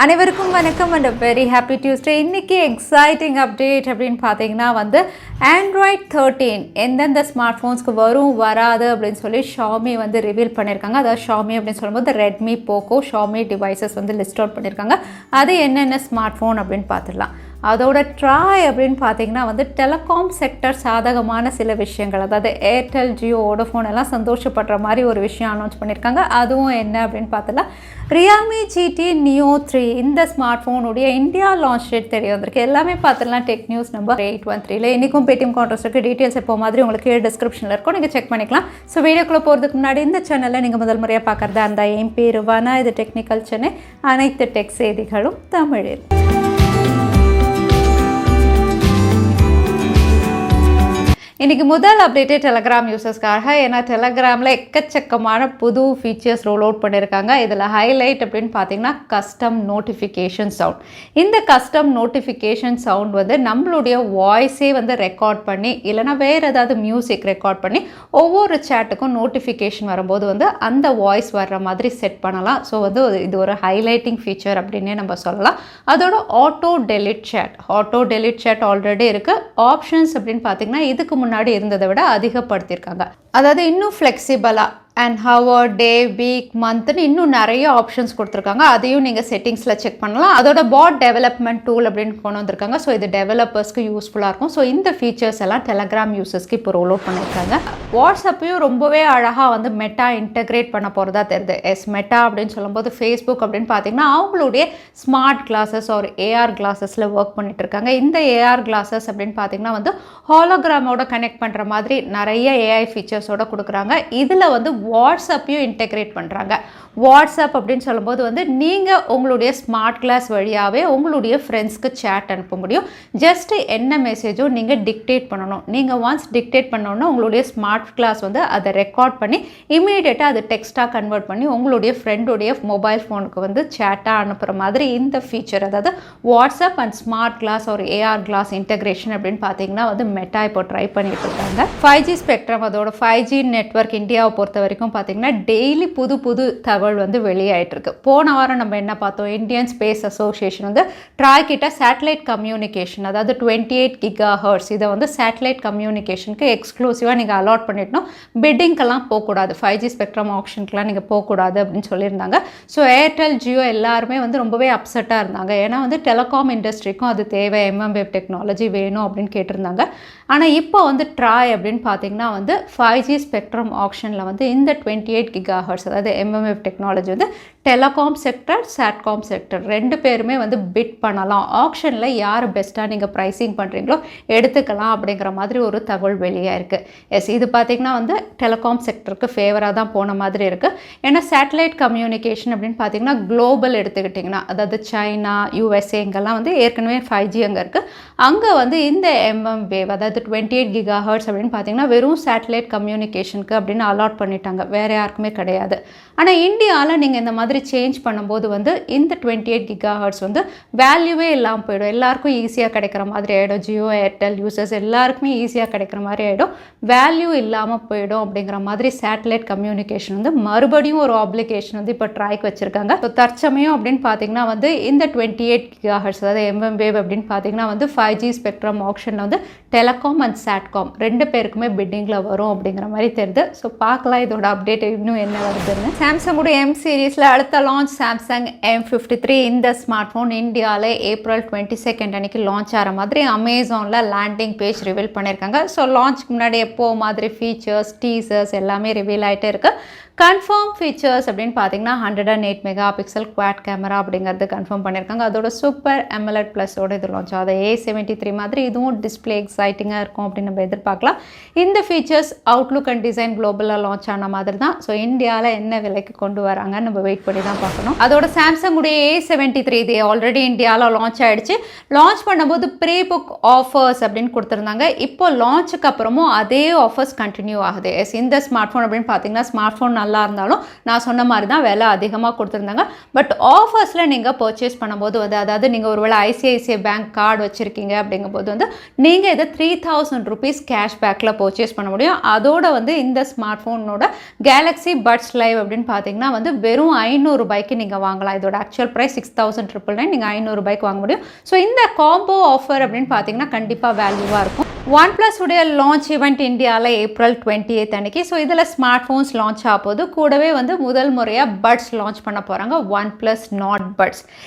அனைவருக்கும் வணக்கம் and a very happy Tuesday. இன்னைக்கு எக்ஸைட்டிங் அப்டேட் அப்படின்னு பார்த்தீங்கன்னா Android 13 எந்தெந்த ஸ்மார்ட் ஃபோன்ஸ்க்கு வராது அப்படின்னு சொல்லி Xiaomi ரிவீல் பண்ணியிருக்காங்க. அதாவது Xiaomi அப்படின்னு சொல்லும்போது Redmi, Poco, Xiaomi devices list out பண்ணியிருக்காங்க. அது என்னென்ன ஸ்மார்ட் ஃபோன் அப்படின்னு பார்த்துடலாம். அதோட TRAI அப்படின்னு பார்த்தீங்கன்னா டெலிகாம் செக்டர் சாதகமான சில விஷயங்கள், அதாவது ஏர்டெல், ஜியோ, வோடஃபோன் எல்லாம் சந்தோஷப்படுற மாதிரி ஒரு விஷயம் அனௌன்ஸ் பண்ணியிருக்காங்க. அதுவும் என்ன அப்படின்னு பார்த்தலாம், Realme GT Neo 3 இந்த ஸ்மார்ட் ஃபோனுடைய இந்தியா லான்ச் டேட் தெரிய வந்திருக்கு. எல்லாமே பார்த்துலாம் டெக் நியூஸ் நம்பர் 813. இன்றைக்கும் பேடிஎம் கான்ட்ராஸ்ட்டுக்கு டீட்டெயில்ஸ் எப்போ மாதிரி உங்களுக்கு டிஸ்கிரிப்ஷனில் இருக்கும், நீங்கள் செக் பண்ணிக்கலாம். ஸோ வீடியோக்குள்ளே போகிறதுக்கு முன்னாடி இந்த சேனலில் நீங்கள் முதல் முறையாக பார்க்குறதா இருந்தால் என் பேர் வானா, இது டெக்னிக்கல் சென்னை, அனைத்து டெக் செய்திகளும் தமிழில். இன்றைக்கி முதல் அப்டேட்டே டெலகிராம் யூசர்ஸ்க்காக. ஏன்னா டெலகிராமில் எக்கச்சக்கமான புது ஃபீச்சர்ஸ் ரோல் அவுட் பண்ணியிருக்காங்க. இதில் ஹைலைட் அப்படின்னு பார்த்தீங்கன்னா கஸ்டம் நோட்டிஃபிகேஷன் சவுண்ட். இந்த கஸ்டம் நோட்டிஃபிகேஷன் சவுண்ட் நம்மளுடைய வாய்ஸே ரெக்கார்ட் பண்ணி, இல்லைனா வேறு ஏதாவது மியூசிக் ரெக்கார்ட் பண்ணி ஒவ்வொரு சேட்டுக்கும் நோட்டிஃபிகேஷன் வரும்போது அந்த வாய்ஸ் வர்ற மாதிரி செட் பண்ணலாம். ஸோ இது ஒரு ஹைலைட்டிங் ஃபீச்சர் அப்படின்னே நம்ம சொல்லலாம். அதோட ஆட்டோ டெலிட் சேட் ஆல்ரெடி இருக்குது. ஆப்ஷன்ஸ் அப்படின்னு பார்த்தீங்கன்னா இதுக்கு முன்னாடி இருந்ததை விட அதிகப்படுத்தியிருக்காங்க. அதாவது இன்னும் ஃப்ளெக்சிபிளாக அண்ட் ஹவர், டே, வீக், மந்த்னு இன்னும் நிறைய ஆப்ஷன்ஸ் கொடுத்துருக்காங்க. அதையும் நீங்கள் செட்டிங்ஸில் செக் பண்ணலாம். அதோட பாட் டெவலப்மெண்ட் டூல் அப்படின்னு கொண்டு வந்திருக்காங்க. ஸோ இது டெவலப்பர்ஸ்க்கு யூஸ்ஃபுல்லாக இருக்கும். ஸோ இந்த ஃபீச்சர்ஸ் எல்லாம் டெலகிராம் யூசர்ஸ்க்கு இப்போ ரோல் அவுட் பண்ணியிருக்காங்க. வாட்ஸ்அப்பையும் ரொம்பவே அழகாக மெட்டா இன்டெகிரேட் பண்ண போகிறதா தெரியுது. மெட்டா அப்படின்னு சொல்லும்போது ஃபேஸ்புக் அப்படின்னு பார்த்தீங்கன்னா அவங்களுடைய ஸ்மார்ட் கிளாஸஸ் ஒரு ஏஆர் கிளாஸஸில் ஒர்க் பண்ணிட்டு இருக்காங்க. இந்த ஏஆர் கிளாஸஸ் அப்படின்னு பார்த்தீங்கன்னா ஹாலோகிராமோட கனெக்ட் பண்ணுற மாதிரி நிறைய ஏஐ ஃபீச்சர்ஸோட கொடுக்குறாங்க. இதில் வாட்ஸ்அப்பையும் இன்டெகிரேட் பண்ணுறாங்க. வாட்ஸ்அப் அப்படின்னு சொல்லும்போது நீங்கள் உங்களுடைய ஸ்மார்ட் கிளாஸ் வழியாகவே உங்களுடைய ஃப்ரெண்ட்ஸ்க்கு சேட் அனுப்ப முடியும். ஜஸ்ட்டு என்ன மெசேஜோ நீங்கள் டிக்டேட் பண்ணணும். நீங்கள் ஒன்ஸ் டிக்டேட் பண்ணோன்னா உங்களுடைய ஸ்மார்ட் கிளாஸ் அதை ரெக்கார்ட் பண்ணி இமீடியட்டாக அதை டெக்ஸ்ட்டாக கன்வெர்ட் பண்ணி உங்களுடைய ஃப்ரெண்டுடைய மொபைல் ஃபோனுக்கு சேட்டாக அனுப்புகிற மாதிரி இந்த ஃபீச்சர், அதாவது வாட்ஸ்அப் அண்ட் ஸ்மார்ட் கிளாஸ் ஒரு ஏஆர் கிளாஸ் இன்டெகிரேஷன் அப்படின்னு பார்த்தீங்கன்னா மெட்டா இப்போ ட்ரை பண்ணிட்டு இருக்காங்க. 5G ஸ்பெக்ட்ரம், அதோட 5G நெட்வொர்க் இந்தியாவை பொறுத்த வரைக்கும் பார்த்தீங்கன்னா டெய்லி புது தகவல் வெளியாயிட்டு இருக்கு. போன வாரம் நம்ம என்ன பார்த்தோம், இந்தியன் ஸ்பேஸ் அசோசியேஷன் TRAI கிட்ட சேட்டலைட் கம்யூனிகேஷன், அதாவது 28 GHz இதை சேட்டலைட் கம்யூனிகேஷனுக்கு எக்ஸ்க்ளூசிவாக நீங்கள் அலாட் பண்ணிட்டோம். பிட்டிங்கெல்லாம் போகக்கூடாது, 5G ஸ்பெக்ட்ரம் ஆப்ஷனுக்குலாம் நீங்கள் போகக்கூடாது அப்படின்னு சொல்லியிருந்தாங்க. ஸோ ஏர்டெல், ஜியோ எல்லாருமே ரொம்பவே அப்செட்டாக இருந்தாங்க. ஏன்னா டெலிகாம் இண்டஸ்ட்ரிக்கும் அது தேவை, MM டெக்னாலஜி வேணும் அப்படின்னு கேட்டிருந்தாங்க. ஆனால் இப்போ TRAI அப்படின்னு பார்த்தீங்கன்னா 5G ஸ்பெக்ட்ரம் ஆப்ஷனில் இந்த 28 GHz அதாவது MMF technology telecom sector, satcom sector ரெண்டு பேருமே பிட் பண்ணலாம். ஆப்ஷனில் யார் பெஸ்ட்டாக நீங்கள் ப்ரைஸிங் பண்ணுறீங்களோ எடுத்துக்கலாம் அப்படிங்கிற மாதிரி ஒரு தகவல் வெளியாக இருக்குது. எஸ், இது பார்த்திங்கன்னா டெலிகாம் செக்டருக்கு ஃபேவராக தான் போன மாதிரி இருக்குது. ஏன்னா சேட்டலைட் கம்யூனிகேஷன் அப்படின்னு பார்த்தீங்கன்னா குளோபல் எடுத்துக்கிட்டிங்கன்னா, அதாவது சைனா, USA இங்கெல்லாம் ஏற்கனவே 5G அங்கே இருக்குது. அங்கே இந்த MM வேவ் அதாவது 28 GHz அப்படின்னு பார்த்தீங்கன்னா வெறும் சேட்டலைட் கம்யூனிகேஷனுக்கு அப்படின்னு அலாட் பண்ணிட்டாங்க, வேறு யாருக்குமே கிடையாது. ஆனால் இந்தியாவில் நீங்கள் இந்த மாதிரி சேஞ்ச் பண்ணும்போது இந்த 28 GHz வேல்யூவே இல்லாமல் போயிடும். எல்லாருக்கும் ஈஸியாக கிடைக்கிற மாதிரி ஆகிடும். ஜியோ, ஏர்டெல் யூசர்ஸ் எல்லாருக்குமே ஈஸியாக கிடைக்கிற மாதிரி ஆகிடும். வேல்யூ இல்லாமல் போயிடும் அப்படிங்கிற மாதிரி சேட்டலைட் கம்யூனிகேஷன் மறுபடியும் ஒரு ஆப்ளிகேஷன் இப்போ ட்ராய்க்கு வச்சுருக்காங்க. ஸோ தற்சமயம் அப்படின்னு பார்த்தீங்கன்னா இந்த 28 GHz அதாவது MM வேவ் அப்படின்னு பார்த்தீங்கன்னா 5G ஸ்பெக்ட்ரம் ஆப்ஷனில் டெலிகாம் அண்ட் சாட்காம் ரெண்டு பேருக்குமே பிட்டிங்கில் வரும் அப்படிங்கிற மாதிரி தெரியுது. ஸோ பார்க்கலாம் இதோட அப்டேட் இன்னும் என்ன வருதுன்னு. சாம்சங்கோட M சீரீஸில் அடுத்த லான்ச் சாம்சங் M53. இந்த ஸ்மார்ட் ஃபோன் இந்தியாவில் April 22 அன்னைக்கு லான்ச் ஆகிற மாதிரி அமேசானில் லேண்டிங் பேஜ் ரிவீல் பண்ணியிருக்காங்க. ஸோ லான்ச்சுக்கு முன்னாடி எப்போ மாதிரி ஃபீச்சர்ஸ், டீசர்ஸ் எல்லாமே ரிவீல் ஆகிட்டே இருக்குது. கன்ஃபார்ம் ஃபீச்சர்ஸ் அப்படின்னு பார்த்தீங்கன்னா 108 MP குவாட் கேமரா அப்படிங்கிறது கன்ஃபார்ம் பண்ணியிருக்காங்க. அதோட சூப்பர் AMOLED ப்ளஸோட இது லான்ச் ஆகுது. A73 மாதிரி இதுவும் டிஸ்பிளே எக்ஸைட்டிங்காக இருக்கும் அப்படின்னு நம்ம எதிர்பார்க்கலாம். இந்த ஃபீச்சர்ஸ் அவுட்லுக் அண்ட் டிசைன் குளோபலாக லான்ச் ஆன மாதிரி தான். ஸோ இந்தியாவில் என்ன விலைக்கு கொண்டு வராங்கன்னு நம்ம வெயிட் பண்ணி தான் பார்க்கணும். அதோட சாம்சங்குடைய A73 இது ஆல்ரெடி இந்தியாவில் லான்ச் ஆகிடுச்சு. லான்ச் பண்ணும்போது ப்ரீ புக் ஆஃபர்ஸ் அப்படின்னு கொடுத்துருந்தாங்க. இப்போ லான்ச்சுக்கு அப்புறமும் அதே ஆஃபர்ஸ் கண்டினியூ ஆகுது. இந்த ஸ்மார்ட் ஃபோன் அப்படின்னு பார்த்தீங்கன்னா ஸ்மார்ட் ஃபோன் நல்லா இருந்தாலும் நான் சொன்ன மாதிரி தான் விலை அதிகமாக கொடுத்துருந்தாங்க. பட் ஆஃபர்ஸில் நீங்கள் பர்ச்சேஸ் பண்ணும்போது வந்து அதாவது நீங்கள் ஒருவேளை ஐசிஐசிஐ பேங்க் கார்டு வச்சுருக்கீங்க அப்படிங்கும்போது வந்து நீங்கள் இதை 3000 rupees கேஷ்பேக்கில் பர்ச்சேஸ் பண்ண முடியும். அதோட வந்து இந்த ஸ்மார்ட் ஃபோனோட கேலக்ஸி பட்ஸ் லைவ் அப்படின்னு பார்த்தீங்கன்னா வந்து வெறும் 500 ரூபாய்க்கு நீங்கள் வாங்கலாம். இதோட ஆக்சுவல் ப்ரைஸ் 6999, நீங்கள் 500 ரூபாய்க்கு வாங்க முடியும். ஸோ இந்த காம்போ ஆஃபர் அப்படின்னு பார்த்தீங்கன்னா கண்டிப்பாக வேல்யூவாக இருக்கும். OnePlus உடைய லான்ச் ஈவெண்ட் இந்தியாவில் April 28 அன்னைக்கு. ஸோ இதில் ஸ்மார்ட் ஃபோன்ஸ் லான்ச் ஆகும்போது கூடவே வந்து முதல் முறையாக பட்ஸ் லான்ச் பண்ண போகிறாங்க, OnePlus நாட் பட்ஸ்.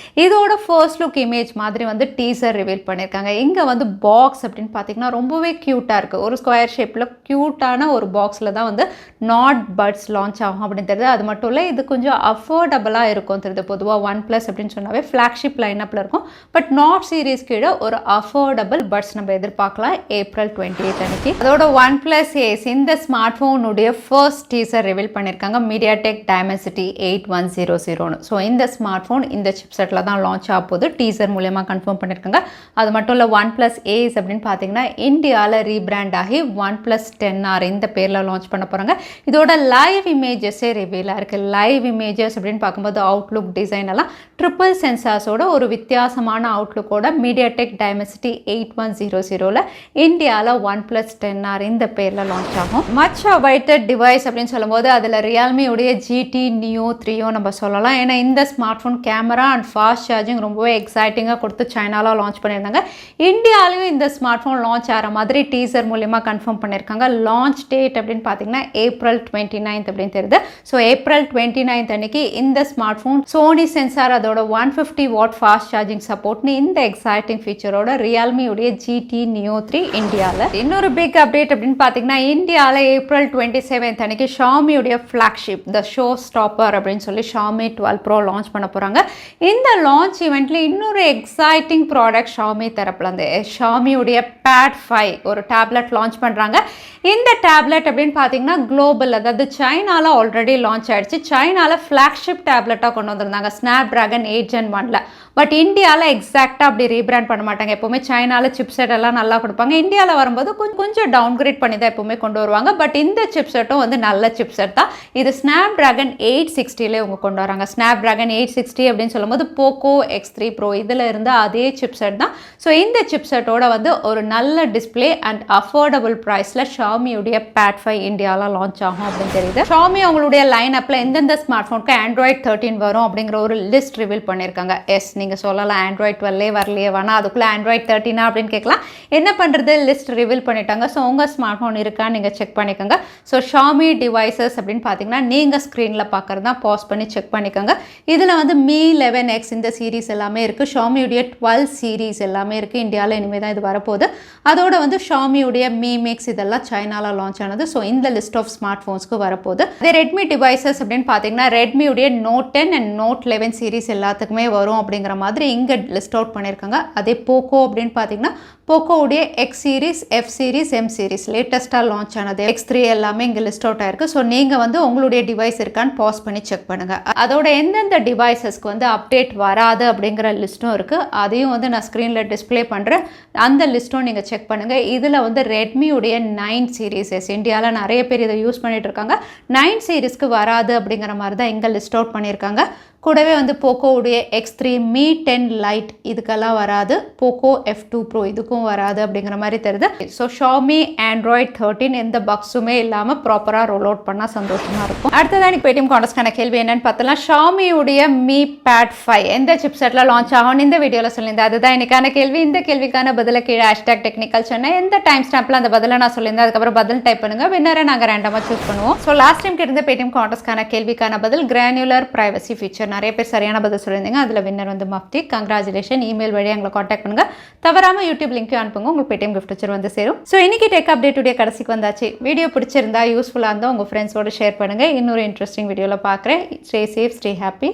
இதோட ஃபர்ஸ்ட் லுக் இமேஜ் மாதிரி வந்து டீசர் ரிவீல் பண்ணியிருக்காங்க. இங்கே வந்து பாக்ஸ் அப்படின்னு பார்த்தீங்கன்னா ரொம்பவே க்யூட்டாக இருக்குது. ஒரு ஸ்கொயர் ஷேப்பில் க்யூட்டான ஒரு பாக்ஸில் தான் வந்து நாட் பட்ஸ் லான்ச் ஆகும் அப்படின்னு தெரியுது. அது மட்டும் இல்லை, இது கொஞ்சம் அஃபோர்டபுளாக இருக்கும் தெரியுது. பொதுவாக OnePlus அப்படின்னு சொன்னாவே ஃப்ளாக்ஷிப் லைனப்பில் இருக்கும். பட் நாட் சீரீஸ் கீழே ஒரு அஃபோர்டபுள் பட்ஸ் நம்ம எதிர்பார்க்கலாம் April 28 அன்னைக்கு. அதோட OnePlus Ace இந்த ஸ்மார்ட் ஃபோனுடைய ஃபர்ஸ்ட் டீசர் ரிவீல் பண்ணியிருக்காங்க, MediaTek Dimensity 8100. ஸோ இந்த ஸ்மார்ட் ஃபோன் இந்த சிப்செட்டில் தான் லான்ச் ஆக போகுது, டீசர் மூலமாக கன்ஃபார்ம் பண்ணியிருக்காங்க. அது மட்டும் இல்லை, OnePlus Ace அப்படின்னு பார்த்தீங்கன்னா இந்தியாவில் ரீபிராண்ட் ஆகி OnePlus 10R இந்த பேரில் லான்ச் பண்ண போகிறாங்க. இதோட லைவ் இமேஜஸே ரிவீலாக இருக்குது. லைவ் இமேஜஸ் அப்படின்னு பார்க்கும்போது அவுட்லுக் டிசைன் எல்லாம் ட்ரிபிள் சென்சார்ஸோட ஒரு வித்தியாசமான அவுட்லுக்கோட MediaTek Dimensity 8100 இந்தியாவில் OnePlus 10R இந்த பேரில் லான்ச் ஆகும். மச் அவைட்டட் டிவைஸ் அப்படின்னு சொல்லும்போது அதில் Realme உடைய GT Neo 3 நம்ம சொல்லலாம். ஏன்னா இந்த smart phone camera and fast charging ரொம்பவே எக்ஸைட்டிங்காக கொடுத்து சைனாவில் லான்ச் பண்ணியிருந்தாங்க. இந்தியாவிலையும் இந்த ஸ்மார்ட் ஃபோன் லான்ச் ஆகிற மாதிரி டீசர் மூலியமாக கன்ஃபார்ம் பண்ணியிருக்காங்க. லான்ச் டேட் அப்படின்னு பார்த்தீங்கன்னா April 29 அப்படின்னு தெரியுது. ஸோ April 29 அன்னைக்கு இந்த ஸ்மார்ட் ஃபோன் சோனி சென்சார் அதோட 150 வாட் ஃபாஸ்ட் சார்ஜிங் சப்போர்ட்னு இந்த எக்ஸைட்டிங் ஃபீச்சரோட Realme உடைய GT Neo 3 இந்தியாவில். இன்னொரு பிக் அப்டேட் அப்படின்னு பார்த்தீங்கன்னா இந்தியாவில் April 27 அன்னைக்கு Xiaomi உடைய ஃப்ளாக்ஷிப் த ஷோ ஸ்டாப்பர் அப்படின்னு சொல்லி Xiaomi 12 Pro லான்ச் பண்ண போகிறாங்க. இந்த லான்ச் ஈவெண்ட்டில் இன்னொரு எக்ஸைட்டிங் ப்ராடக்ட் Xiaomi தரப்புல இருந்து Xiaomi உடைய Pad 5 ஒரு டேப்லெட் லான்ச் பண்ணுறாங்க. இந்த டேப்லெட் அப்படின்னு பார்த்தீங்கன்னா குளோபல், அதாவது சைனாவில் ஆல்ரெடி லான்ச் ஆயிடுச்சு. சைனாவில் ஃப்ளாக்ஷிப் டேப்லெட்டாக கொண்டு வந்திருந்தாங்க Snapdragon 8 Gen 1. பட் இந்தியாவில் எக்ஸாக்டாக அப்படி ரீபிராண்ட் பண்ண மாட்டாங்க. எப்போவுமே சைனாவில் சிப்செட் எல்லாம் நல்லா கொடுப்பாங்க. இந்தியாவில் வரும்போது கொஞ்சம் டவுன்கிரேட் பண்ணி தான் எப்போவுமே கொண்டு வருவாங்க. பட் இந்த சிப்செட்டும் வந்து நல்ல சிப்செட் தான். இது Snapdragon 860 இவங்க கொண்டு வராங்க. Snapdragon 860 அப்படின்னு சொல்லும்போது Poco X3 Pro இதில் இருந்த அதே சிப்செட் தான். ஸோ இந்த சிப்செட்டோட வந்து ஒரு நல்ல டிஸ்பிளே அண்ட் அஃபோர்டபுள் ப்ரைஸில் Xiaomi உடைய Pad 5 இந்தியாவில் லான்ச் ஆகும் அப்படின்னு தெரியுது. Xiaomi அவங்களுடைய லைன் அப்பில் எந்தெந்த ஸ்மார்ட் ஃபோனுக்கு Android 13 வரும் அப்படிங்கிற ஒரு லிஸ்ட் ரிவீல் பண்ணியிருக்காங்க. எஸ், நீங்கள் சொல்லலாம் Android 12 வரலையே வேணா அதுக்குள்ளே Android 13 அப்படின்னு கேட்கலாம். என்ன பண்ணுறது, லிஸ்ட் ரிவீல் பண்ணிட்டாங்க. ஸோ உங்கள் ஸ்மார்ட் ஃபோன் இருக்கான்னு நீங்கள் செக் பண்ணிக்கோங்க. ஸோ Xiaomi டிவைசஸ் அப்படின்னு பார்த்தீங்கன்னா நீங்கள் ஸ்க்ரீனில் பார்க்குறது தான், பாஸ் பண்ணி செக் பண்ணிக்கோங்க. இதில் வந்து Mi 11X இந்த சீரீஸ் எல்லாமே இருக்குது. Xiaomi உடைய 12 சீரீஸ் எல்லாமே இருக்குது. இந்தியாவில் இனிமேல் தான் இது வரப்போகுது. அதோட வந்து Xiaomi உடைய Mi Mix இதெல்லாம் சைனாவில் லான்ச் ஆனது. ஸோ இந்த லிஸ்ட் ஆஃப் ஸ்மார்ட் ஃபோன்ஸ்க்கு வரப்போகுது. அதே Redmi டிவைசஸ் அப்படின்னு பார்த்தீங்கன்னா Redmi உடைய Note 10 அண்ட் Note 11 சீரீஸ் எல்லாத்துக்குமே வரும் அப்படிங்கிற மாதிரி இங்கே லிஸ்ட் அவுட் பண்ணியிருக்காங்க. அதே Poco அப்படின்னு பார்த்தீங்கன்னா Poco உடைய X series, F series, M series லேட்டஸ்ட்டாக லான்ச் ஆனது X3 எல்லாமே இங்கே லிஸ்ட் அவுட் ஆயிருக்கு. ஸோ நீங்கள் வந்து உங்களுடைய டிவைஸ் இருக்கான்னு பாஸ் பண்ணி செக் பண்ணுங்கள். அதோட எந்தெந்த டிவைசஸ்க்கு வந்து அப்டேட் வராது அப்படிங்கிற லிஸ்ட்டும் இருக்குது. அதையும் வந்து நான் ஸ்க்ரீனில் டிஸ்பிளே பண்ணுறேன். அந்த லிஸ்ட்டும் நீங்கள் செக் பண்ணுங்கள். இதில் வந்து Redmi உடைய 9 சீரீஸஸ் இந்தியாவில் நிறைய பேர் இதை யூஸ் பண்ணிட்டு இருக்காங்க. 9 சீரீஸ்க்கு வராது அப்படிங்கிற மாதிரி தான் இங்கே லிஸ்ட் அவுட் பண்ணியிருக்காங்க. கூடவே வந்து Poco உடைய X3 Mi 10 Lite இதுக்கெல்லாம் வராது. Poco F2 Pro இதுக்கும் வராது அப்படிங்கிற மாதிரி தெரியுது. ஸோ Xiaomi Android 13 எந்த பக்ஸுமே இல்லாமல் ப்ராப்பராக ரோல் அவுட் பண்ணால் சந்தோஷமாக இருக்கும். அடுத்ததான் எனக்கு பேடிஎம் கான்டெஸ்ட்கான கேள்வி என்னன்னு பார்த்தலாம். Xiaomi உடைய Mi Pad 5 எந்த சிப்செட்டில் லான்ச் ஆகும்னு இந்த வீடியோவில் சொல்லியிருந்தேன். அதுதான் எனக்கான கேள்வி. இந்த கேள்விக்கான பதில கீழே #Technical Chennai எந்த டைம் ஸ்டாம்பில் அந்த பதிலை நான் சொல்லியிருந்தேன். அதுக்கப்புறம் பதில் டைப் பண்ணுங்க. வின்னரை நாங்கள் ரேண்டமாக சூஸ் பண்ணுவோம். ஸோ லாஸ்ட் டைம் கிட்ட பேடிஎம் கான்டெஸ்ட்கான கேள்விக்கான பதில் கிரானுலர் பிரைவசி ஃபீச்சர். நிறைய பேர் சரியான பதில் சொல்லியிருந்தீங்க. அதில் வின்னர் வந்து மஃப்தி. கங்க்ராச்சுலேஷன். இமெயில் வழியாக எங்களை காண்டாக்ட் பண்ணுங்க. தவறாமல் யூடியூப் லிங்க்கையும் அனுப்புங்க. உங்களுக்கு பேடிஎம் கிஃப்ட் வச்சு வந்து சேரும். ஸோ இன்னைக்கு டெக் அப்டேட்டுடைய கடைசிக்கு வந்தாச்சு. வீடியோ பிடிச்சிருந்தா யூஸ்ஃபுல்லாக இருந்தால் உங்கள் ஃப்ரெண்ட்ஸோட ஷேர் பண்ணுங்கள். இன்னொரு இன்ட்ரெஸ்டிங் வீடியோவில் பார்க்குறேன். Stay safe, stay happy.